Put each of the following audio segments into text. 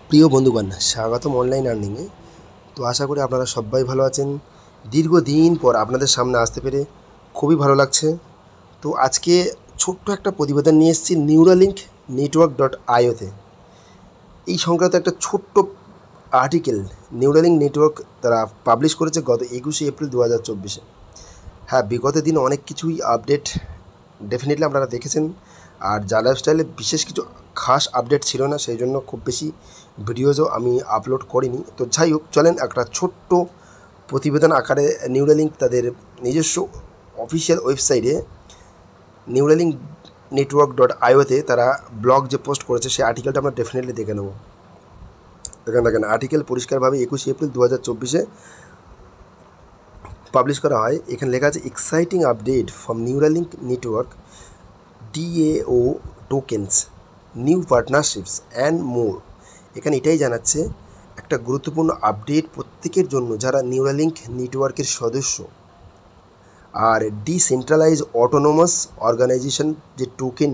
প্রিয় বন্ধুগণ, স্বাগতম অনলাইন আর্নিংয়ে। তো আশা করি আপনারা সবাই ভালো আছেন। দীর্ঘদিন পর আপনাদের সামনে আসতে পেরে খুবই ভালো লাগছে। তো আজকে ছোট্ট একটা প্রতিবেদন নিয়ে এসেছি নিউরালিঙ্ক নেটওয়ার্ক ডট আইওতে। এই সংক্রান্ত একটা ছোট্ট আর্টিকেল নিউরালিঙ্ক নেটওয়ার্ক তারা পাবলিশ করেছে গত 21শে এপ্রিল 2024-এ। হ্যাঁ, বিগত দিন অনেক কিছুই আপডেট ডেফিনেটলি আপনারা দেখেছেন। আর যা লাইফস্টাইলে বিশেষ কিছু খাস আপডেট ছিল না, সেই জন্য খুব বেশি ভিডিওজও আমি আপলোড করিনি। তো যাই হোক, চলেন একটা ছোট্ট প্রতিবেদন আকারে নিউরালিঙ্ক তাদের নিজস্ব অফিসিয়াল ওয়েবসাইটে নিউরালিঙ্ক নেটওয়ার্ক ডট আইওতে তারা ব্লগ যে পোস্ট করেছে সেই আর্টিকেলটা আমরা ডেফিনেটলি দেখে নেব। দেখেন আর্টিকেল পরিষ্কারভাবে 21শে এপ্রিল 2024-এ পাবলিশ করা হয়। এখানে লেখা আছে exciting update from Neuralink network, DAO tokens, new partnerships and more. এখানে এটাই জানাচ্ছে একটা গুরুত্বপূর্ণ আপডেট প্রত্যেকের জন্য যারা নিউরালিঙ্ক নেটওয়ার্কের সদস্য। আর ডিসেন্ট্রালাইজ অটোনোমাস অর্গানাইজেশন যে টোকেন,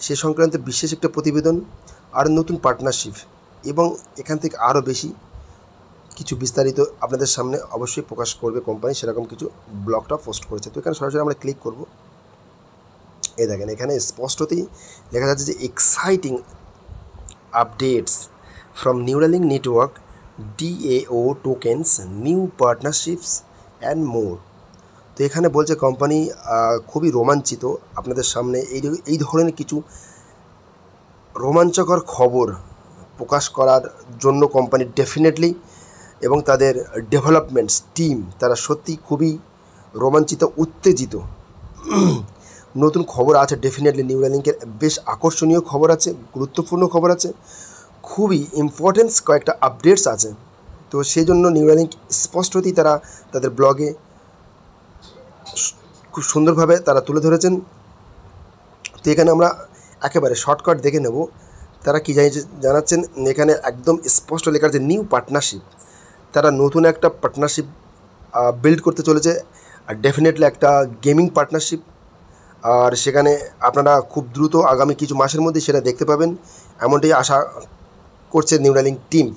সে সংক্রান্ত বিশেষ একটা প্রতিবেদন আর নতুন পার্টনারশিপ, এবং এখান থেকে আরও বেশি কিছু বিস্তারিত আপনাদের সামনে অবশ্যই প্রকাশ করবে কোম্পানি, সেরকম কিছু ব্লগটা পোস্ট করেছে। তো এখানে সরাসরি আমরা ক্লিক করব। এই দেখেন, এখানে স্পষ্টতই লেখা যাচ্ছে যে exciting updates from Neuralink network, DAO tokens, new partnerships and more. তো এখানে বলছে কোম্পানি খুবই রোমাঞ্চিত আপনাদের সামনে এই ধরনের কিছু রোমাঞ্চকর খবর প্রকাশ করার জন্য কোম্পানি ডেফিনেটলি, এবং তাদের ডেভেলপমেন্টস টিম তারা সত্যি খুবই রোমাঞ্চিত, উত্তেজিত। নতুন খবর আছে ডেফিনেটলি, নিউরালিঙ্কের বেশ আকর্ষণীয় খবর আছে, গুরুত্বপূর্ণ খবর আছে, খুবই ইম্পর্টেন্স কয়েকটা আপডেটস আছে। তো সেই জন্য নিউরালিঙ্ক স্পষ্টতই তারা তাদের ব্লগে খুব সুন্দরভাবে তারা তুলে ধরেছেন। তো এখানে আমরা একেবারে শর্টকাট দেখে নেব তারা কী জানাচ্ছেন। এখানে একদম স্পষ্ট লেখা আছে নিউ পার্টনারশিপ। তারা নতুন একটা পার্টনারশিপ বিল্ড করতে চলেছে, আর ডেফিনেটলি একটা গেমিং পার্টনারশিপ। আর সেখানে আপনারা খুব দ্রুত আগামী কিছু মাসের মধ্যে সেটা দেখতে পাবেন, এমনটাই আশা করছে নিউরালিঙ্ক টিম।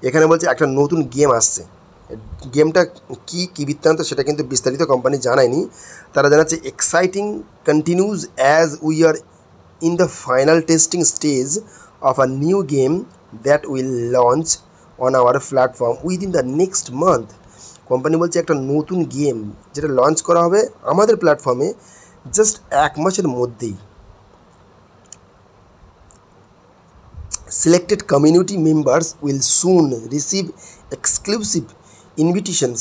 এখানে বলছে একটা নতুন গেম আসছে, গেমটা কী বৃত্তান্ত সেটা কিন্তু বিস্তারিত কোম্পানি জানায়নি। তারা জানাচ্ছে exciting continues as we are in the final testing stage of a new game that will launch on our platform within the next month. Company বলছে একটা নতুন গেম যেটা লঞ্চ করা হবে আমাদের প্ল্যাটফর্মে জাস্ট এক মাসের মধ্যেই। Selected community members will soon receive exclusive invitations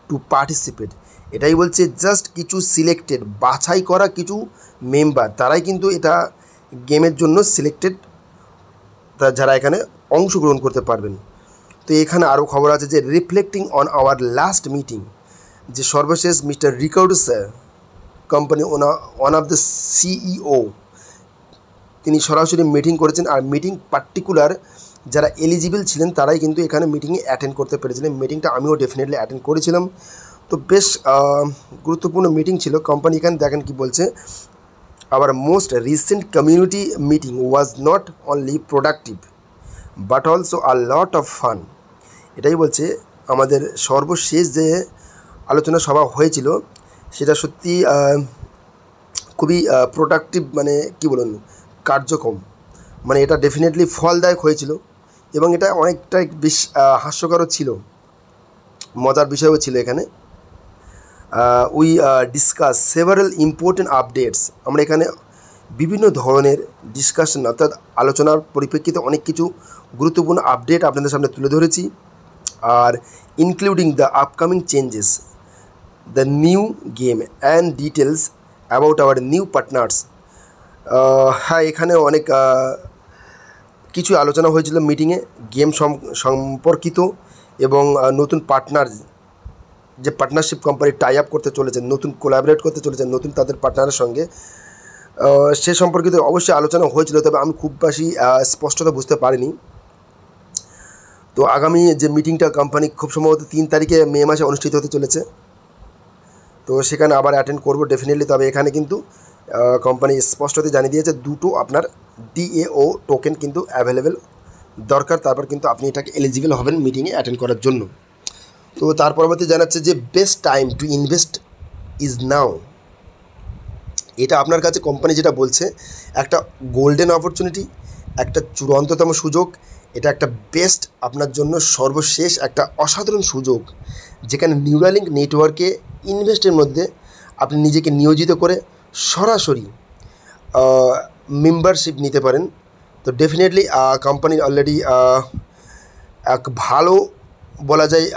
to participate. এটাই বলছে জাস্ট কিছু সিলেক্টেড বাছাই করা কিছু মেম্বার তারাই কিন্তু এটা গেমের জন্য সিলেক্টেড, যারা এখানে অংশগ্রহণ করতে পারবেন। তো এখানে আরও খবর আছে যে reflecting on our last meeting, যে সর্বশেষ mister Ricardo sir, company one of the CEO, তিনি সরাসরি মিটিং করেছেন। আর মিটিং পার্টিকুলার যারা এলিজিবল ছিলেন তারাই কিন্তু এখানে মিটিংয়ে অ্যাটেন্ড করতে পেরেছিলেন। মিটিংটা আমিও ডেফিনেটলি অ্যাটেন্ড করেছিলাম। তো বেশ গুরুত্বপূর্ণ মিটিং ছিল। কোম্পানি এখানে দেখেন কি বলছে, hour most recent community meeting was not only productive but also a lot of fun. এটাই বলছে আমাদের সর্বশেষ যে আলোচনা সভা হয়েছিল সেটা সত্যি খুবই প্রোডাক্টিভ, মানে কি বলুন, কার্যক্রম, মানে এটা ডেফিনেটলি ফলদায়ক হয়েছিল, এবং এটা অনেকটাই বেশ হাস্যকরও ছিল, মজার বিষয়ও ছিল। এখানে we discuss several important updates. আমরা এখানে বিভিন্ন ধরনের ডিসকাশন অর্থাৎ আলোচনার পরিপ্রেক্ষিতে অনেক কিছু গুরুত্বপূর্ণ আপডেট আপনাদের সামনে তুলে ধরেছি। আর including the upcoming changes, the new game and details about our new partners. হ্যাঁ, এখানে অনেক কিছু আলোচনা হয়েছিল মিটিংয়ে গেম সম্পর্কিত, এবং নতুন পার্টনার যে পার্টনারশিপ কোম্পানি টাই আপ করতে চলেছে, নতুন কোলাবরেট করতে চলেছে নতুন তাদের পার্টনারের সঙ্গে, সে সম্পর্কিত অবশ্যই আলোচনা হয়েছিল, তবে আমি খুব বেশি স্পষ্টতা বুঝতে পারিনি। তো আগামী যে মিটিংটা কোম্পানি খুব সম্ভবত 3 তারিখে মে মাসে অনুষ্ঠিত হতে চলেছে, তো সেখানে আবার অ্যাটেন্ড করবো ডেফিনেটলি। তবে এখানে কিন্তু কোম্পানি স্পষ্টতই জানিয়ে দিয়েছে দুটো আপনার DAO টোকেন কিন্তু অ্যাভেলেবেল দরকার, তারপর কিন্তু আপনি এটাকে এলিজিবল হবেন মিটিংয়ে অ্যাটেন্ড করার জন্য। তো তার পরবর্তী জানাচ্ছে যে best time to invest is now. এটা আপনার কাছে কোম্পানি যেটা বলছে একটা গোল্ডেন অপরচুনিটি, একটা চূড়ান্ততম সুযোগ, এটা একটা বেস্ট আপনার জন্য সর্বশেষ একটা অসাধারণ সুযোগ, যেখানে নিউরালিঙ্ক নেটওয়ার্কে ইনভেস্টের মধ্যে আপনি নিজেকে নিয়োজিত করে সরাসরি মেম্বারশিপ নিতে পারেন। তো ডেফিনেটলি কোম্পানি অলরেডি এক ভালো বলা যায়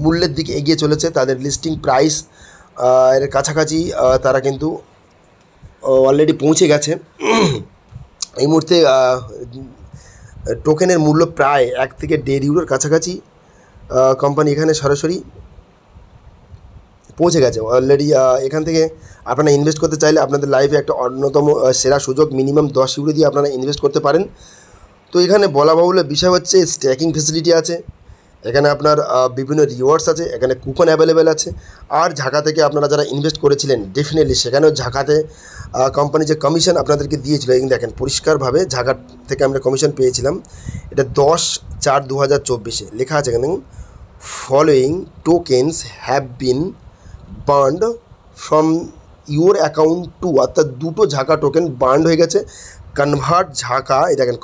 মূল্যের দিকে এগিয়ে চলেছে। তাদের লিস্টিং প্রাইস এর কাছাকাছি তারা কিন্তু অলরেডি পৌঁছে গেছে। এই মুহূর্তে টোকেনের মূল্য প্রায় 1 থেকে 1.5 ইউরোর কাছাকাছি কোম্পানি এখানে সরাসরি পৌঁছে গেছে অলরেডি। এখান থেকে আপনারা ইনভেস্ট করতে চাইলে আপনাদের লাইফে একটা অন্যতম সেরা সুযোগ, মিনিমাম 10 ইউরো দিয়ে আপনারা ইনভেস্ট করতে পারেন। তো এখানে বলা বাহুল্য বিষয় হচ্ছে স্ট্যাকিং ফেসিলিটি আছে, এখানে আপনার বিভিন্ন রিওয়ার্ডস আছে, এখানে কুপন অ্যাভেলেবেল আছে। আর ঝাঁকা থেকে আপনারা যারা ইনভেস্ট করেছিলেন ডেফিনেটলি সেখানেও ঝাঁকাতে কোম্পানি যে কমিশন আপনাদেরকে দিয়েছিল, এই দেখেন পরিষ্কারভাবে ঝাঁকা থেকে আমরা কমিশন পেয়েছিলাম। এটা 10/4/2024 লেখা আছে এখানে, following tokens have been burned from your account two, অর্থাৎ 2টো ঝাঁকা টোকেন বার্নড হয়ে গেছে। কনভার্ট ঝাঁকা, এই দেখেন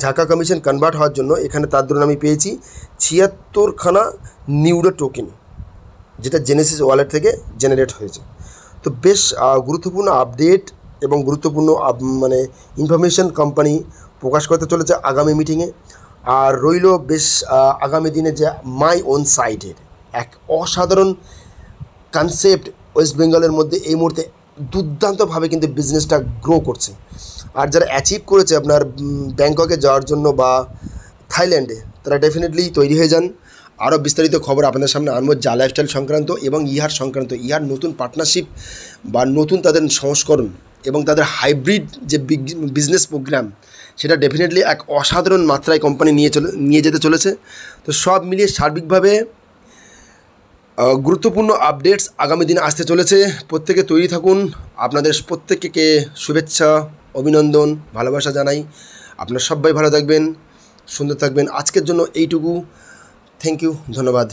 ঝাঁকা কমিশন কনভার্ট হওয়ার জন্য এখানে তার দরুন আমি পেয়েছি 76খানা নিউরো টোকেন, যেটা জেনেসিস ওয়ালেট থেকে জেনারেট হয়েছে। তো বেশ গুরুত্বপূর্ণ আপডেট এবং গুরুত্বপূর্ণ মানে ইনফরমেশন কোম্পানি প্রকাশ করতে চলেছে আগামী মিটিংয়ে। আর রইল বেশ আগামী দিনে যে মাই ওন সাইটের এক অসাধারণ কনসেপ্ট ওয়েস্ট বেঙ্গলের মধ্যে এই মুহূর্তে দুর্দান্তভাবে কিন্তু বিজনেসটা গ্রো করছে। আর যারা অ্যাচিভ করেছে আপনার ব্যাংককে যাওয়ার জন্য বা থাইল্যান্ডে, তারা ডেফিনেটলি তৈরি হয়ে যান। আরও বিস্তারিত খবর আপনাদের সামনে আনবো যা লাইফস্টাইল সংক্রান্ত এবং ইহার সংক্রান্ত, ইহার নতুন পার্টনারশিপ বা নতুন তাদের সংস্করণ এবং তাদের হাইব্রিড যে বিজনেস প্রোগ্রাম, সেটা ডেফিনেটলি এক অসাধারণ মাত্রায় কোম্পানি নিয়ে যেতে চলেছে। তো সব মিলিয়ে সার্বিকভাবে গুরুত্বপূর্ণ আপডেটস আগামী দিনে আসতে চলেছে। প্রত্যেকে তৈরি থাকুন। আপনাদের প্রত্যেককে শুভেচ্ছা, অভিনন্দন, ভালোবাসা জানাই। আপনারা সবাই ভালো থাকবেন, সুন্দর থাকবেন। আজকের জন্য এইটুকু। থ্যাংক ইউ, ধন্যবাদ।